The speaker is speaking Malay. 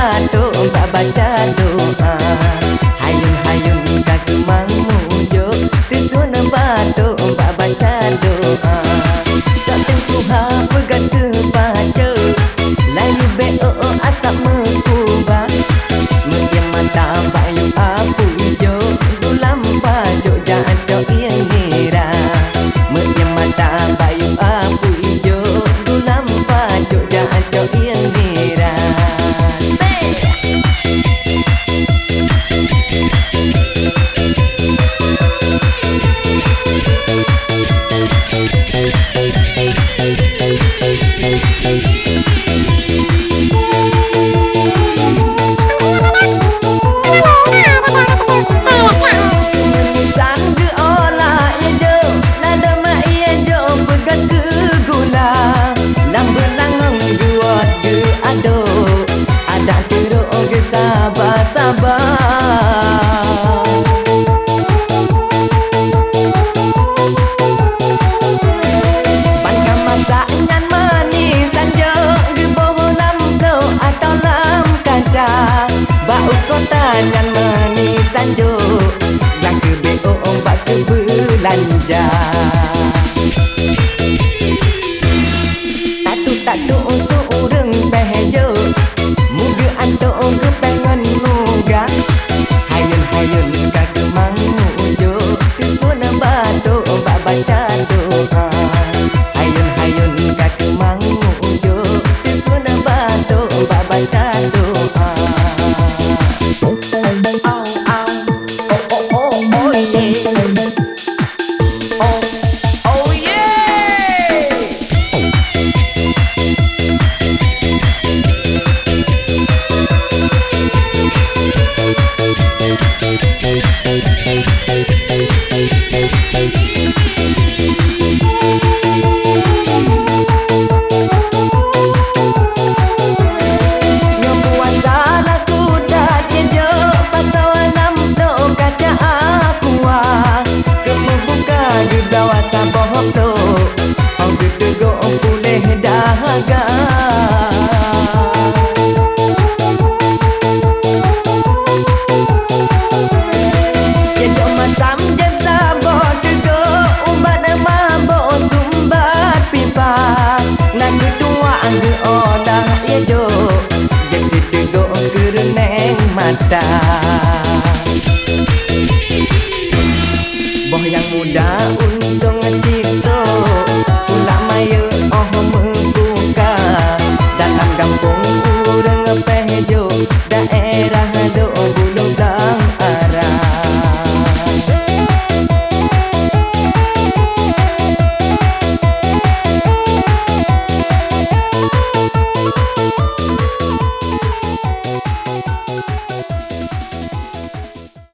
batuk mbak baca doa. Hayun-hayun kaki mang mujo tisun batuk mbak baca doa. Tak tentu ha pegat kebaca layu beo asap mekuba. Mungkin mata bayu apu jo dulam bajo jajo yang ngira. Mungkin mata bayu apu jo dulam bajo jajo yang ngira. Bau kota dan manis sanjo yang ke BO ombak ke belanja. Tatu untuk ureng bejo muga anto ke pengen nuga. Hayun-hayun kaki mang mujo tisun batu ombak baca doa. Hayun-hayun kaki mang mujo tisun batu ombak baca doa. Mata